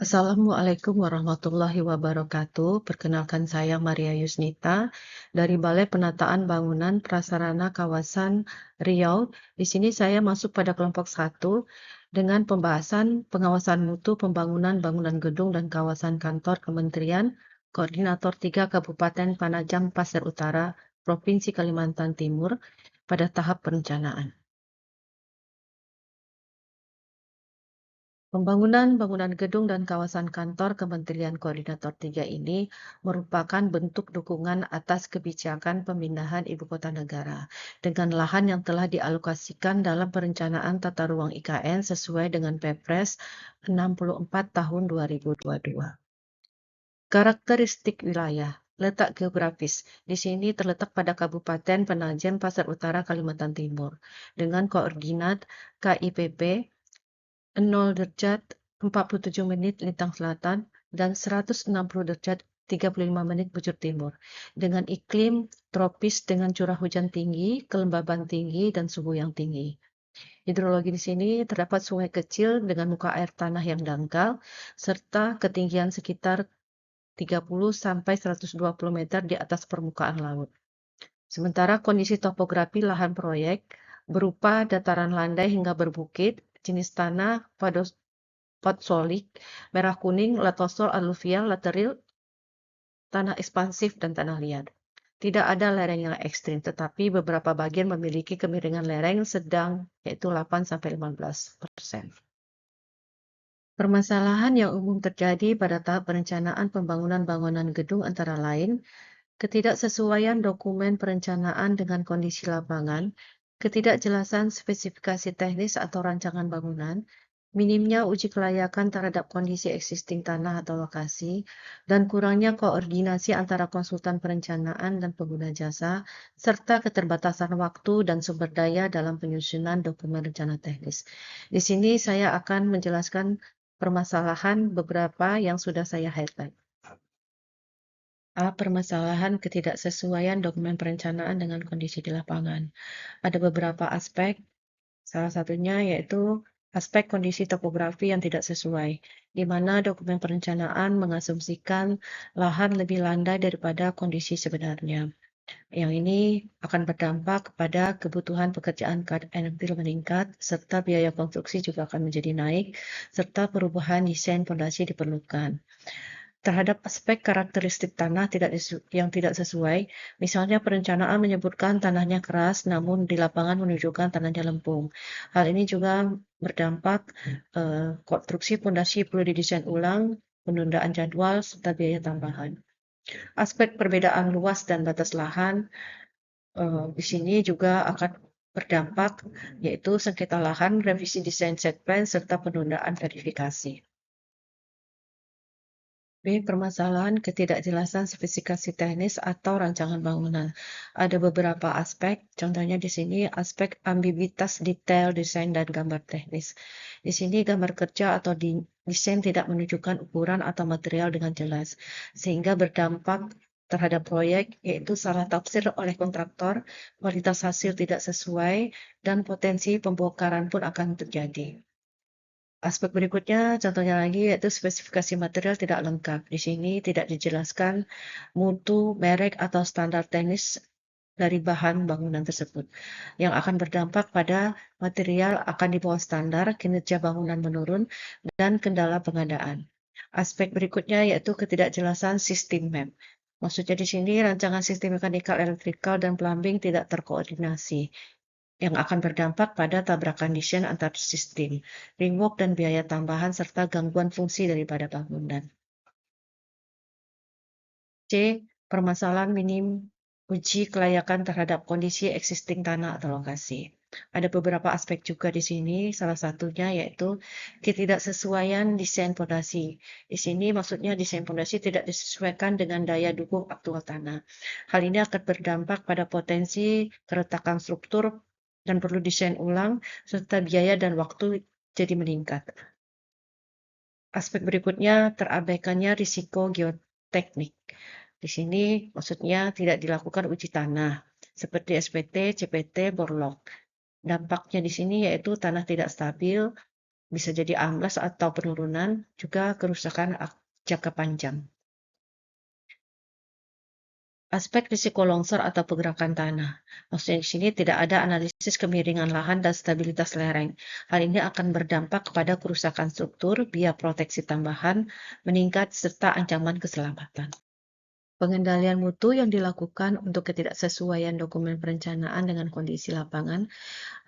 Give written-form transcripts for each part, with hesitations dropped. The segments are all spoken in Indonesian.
Assalamualaikum warahmatullahi wabarakatuh. Perkenalkan saya Maria Yusnita dari Balai Penataan Bangunan Prasarana Kawasan Riau. Di sini saya masuk pada kelompok 1 dengan pembahasan pengawasan mutu pembangunan bangunan gedung dan kawasan kantor Kementerian Koordinator 3 Kabupaten Panajam Pasir Utara, Provinsi Kalimantan Timur pada tahap perencanaan. Pembangunan bangunan gedung dan kawasan kantor Kementerian Koordinator 3 ini merupakan bentuk dukungan atas kebijakan pemindahan ibu kota negara dengan lahan yang telah dialokasikan dalam perencanaan tata ruang IKN sesuai dengan Perpres 64 tahun 2022. Karakteristik wilayah, letak geografis. Di sini terletak pada Kabupaten Penajam Pasir Utara, Kalimantan Timur dengan koordinat KIPP 0 derajat 47 menit lintang selatan dan 160 derajat 35 menit bujur timur, dengan iklim tropis dengan curah hujan tinggi, kelembaban tinggi, dan suhu yang tinggi. Hidrologi di sini terdapat sungai kecil dengan muka air tanah yang dangkal, serta ketinggian sekitar 30 sampai 120 meter di atas permukaan laut. Sementara kondisi topografi lahan proyek berupa dataran landai hingga berbukit, jenis tanah podsolik, merah kuning, latosol, aluvial, lateril, tanah ekspansif, dan tanah liat. Tidak ada lereng yang ekstrim, tetapi beberapa bagian memiliki kemiringan lereng sedang, yaitu 8-15%. Permasalahan yang umum terjadi pada tahap perencanaan pembangunan bangunan gedung antara lain, ketidaksesuaian dokumen perencanaan dengan kondisi lapangan, ketidakjelasan spesifikasi teknis atau rancangan bangunan, minimnya uji kelayakan terhadap kondisi existing tanah atau lokasi, dan kurangnya koordinasi antara konsultan perencanaan dan pengguna jasa, serta keterbatasan waktu dan sumber daya dalam penyusunan dokumen rencana teknis. Di sini saya akan menjelaskan permasalahan beberapa yang sudah saya highlight. Permasalahan ketidaksesuaian dokumen perencanaan dengan kondisi di lapangan. Ada beberapa aspek, salah satunya yaitu aspek kondisi topografi yang tidak sesuai, di mana dokumen perencanaan mengasumsikan lahan lebih landai daripada kondisi sebenarnya. Yang ini akan berdampak kepada kebutuhan pekerjaan energi meningkat, serta biaya konstruksi juga akan menjadi naik, serta perubahan desain fondasi diperlukan. Terhadap aspek karakteristik tanah yang tidak sesuai, misalnya perencanaan menyebutkan tanahnya keras, namun di lapangan menunjukkan tanahnya lempung. Hal ini juga berdampak konstruksi fondasi perlu didesain ulang, penundaan jadwal, serta biaya tambahan. Aspek perbedaan luas dan batas lahan di sini juga akan berdampak, yaitu sengketa lahan, revisi desain set plan, serta penundaan verifikasi. Permasalahan ketidakjelasan spesifikasi teknis atau rancangan bangunan. Ada beberapa aspek, contohnya di sini aspek ambiguitas detail desain dan gambar teknis. Di sini gambar kerja atau desain tidak menunjukkan ukuran atau material dengan jelas, sehingga berdampak terhadap proyek, yaitu salah tafsir oleh kontraktor, kualitas hasil tidak sesuai, dan potensi pembongkaran pun akan terjadi. Aspek berikutnya, contohnya lagi, yaitu spesifikasi material tidak lengkap. Di sini tidak dijelaskan mutu, merek, atau standar teknis dari bahan bangunan tersebut, yang akan berdampak pada material akan di bawah standar, kinerja bangunan menurun, dan kendala pengadaan. Aspek berikutnya yaitu ketidakjelasan sistem MEP. Maksudnya di sini rancangan sistem mekanikal, elektrikal, dan plumbing tidak terkoordinasi, yang akan berdampak pada tabrakan desain antar sistem, rework dan biaya tambahan, serta gangguan fungsi daripada bangunan. C. Permasalahan minim uji kelayakan terhadap kondisi existing tanah atau lokasi. Ada beberapa aspek juga di sini, salah satunya yaitu ketidaksesuaian desain fondasi. Di sini maksudnya desain fondasi tidak disesuaikan dengan daya dukung aktual tanah. Hal ini akan berdampak pada potensi keretakan struktur dan perlu desain ulang, serta biaya dan waktu jadi meningkat. Aspek berikutnya terabaikannya risiko geoteknik. Di sini maksudnya tidak dilakukan uji tanah seperti SPT, CPT, borlog. Dampaknya di sini yaitu tanah tidak stabil, bisa jadi amblas atau penurunan, juga kerusakan jangka panjang. Aspek risiko longsor atau pergerakan tanah. Maksudnya di sini tidak ada analisis kemiringan lahan dan stabilitas lereng. Hal ini akan berdampak kepada kerusakan struktur, biaya proteksi tambahan meningkat, serta ancaman keselamatan. Pengendalian mutu yang dilakukan untuk ketidaksesuaian dokumen perencanaan dengan kondisi lapangan.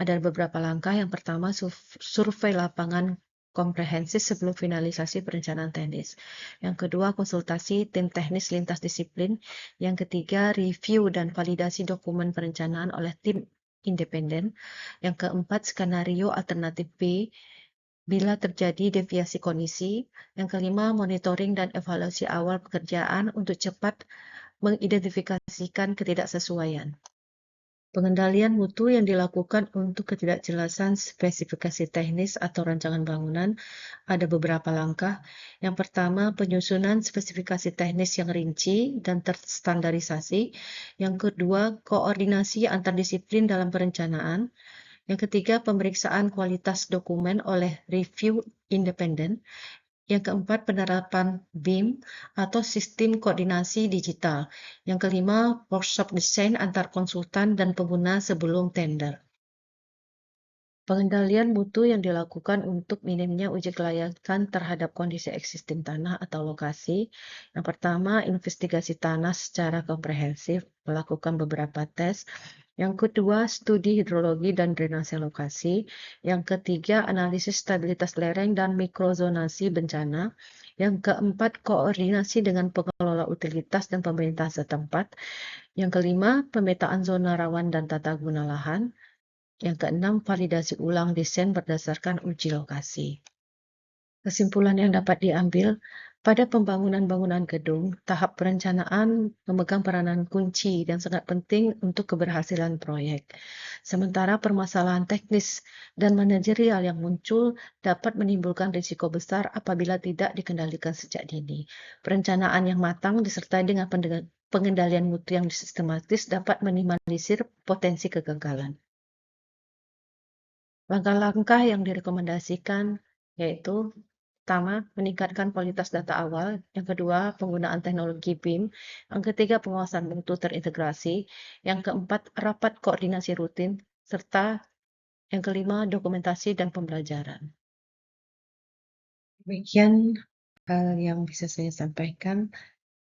Ada beberapa langkah. Yang pertama, survei lapangan komprehensif sebelum finalisasi perencanaan teknis. Yang kedua, konsultasi tim teknis lintas disiplin. Yang ketiga, review dan validasi dokumen perencanaan oleh tim independen. Yang keempat, skenario alternatif B bila terjadi deviasi kondisi. Yang kelima, monitoring dan evaluasi awal pekerjaan untuk cepat mengidentifikasikan ketidaksesuaian. Pengendalian mutu yang dilakukan untuk ketidakjelasan spesifikasi teknis atau rancangan bangunan ada beberapa langkah. Yang pertama, penyusunan spesifikasi teknis yang rinci dan terstandarisasi. Yang kedua, koordinasi antar disiplin dalam perencanaan. Yang ketiga, pemeriksaan kualitas dokumen oleh review independen. Yang keempat, penerapan BIM atau sistem koordinasi digital. Yang kelima, workshop desain antar konsultan dan pengguna sebelum tender. Pengendalian mutu yang dilakukan untuk minimnya uji kelayakan terhadap kondisi existing tanah atau lokasi. Yang pertama, investigasi tanah secara komprehensif, melakukan beberapa tes. Yang kedua, studi hidrologi dan drainase lokasi. Yang ketiga, analisis stabilitas lereng dan mikrozonasi bencana. Yang keempat, koordinasi dengan pengelola utilitas dan pemerintah setempat. Yang kelima, pemetaan zona rawan dan tata guna lahan. Yang keenam, validasi ulang desain berdasarkan uji lokasi. Kesimpulan yang dapat diambil, pada pembangunan bangunan gedung, tahap perencanaan memegang peranan kunci dan sangat penting untuk keberhasilan proyek. Sementara permasalahan teknis dan manajerial yang muncul dapat menimbulkan risiko besar apabila tidak dikendalikan sejak dini. Perencanaan yang matang disertai dengan pengendalian mutu yang sistematis dapat minimalisir potensi kegagalan. Langkah-langkah yang direkomendasikan yaitu pertama, meningkatkan kualitas data awal. Yang kedua, penggunaan teknologi BIM. Yang ketiga, pengawasan mutu terintegrasi. Yang keempat, rapat koordinasi rutin. Serta yang kelima, dokumentasi dan pembelajaran. Demikian hal yang bisa saya sampaikan.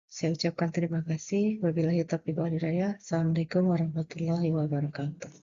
Saya ucapkan terima kasih. Wabillahi taufiq wal hidayah. Assalamualaikum warahmatullahi wabarakatuh.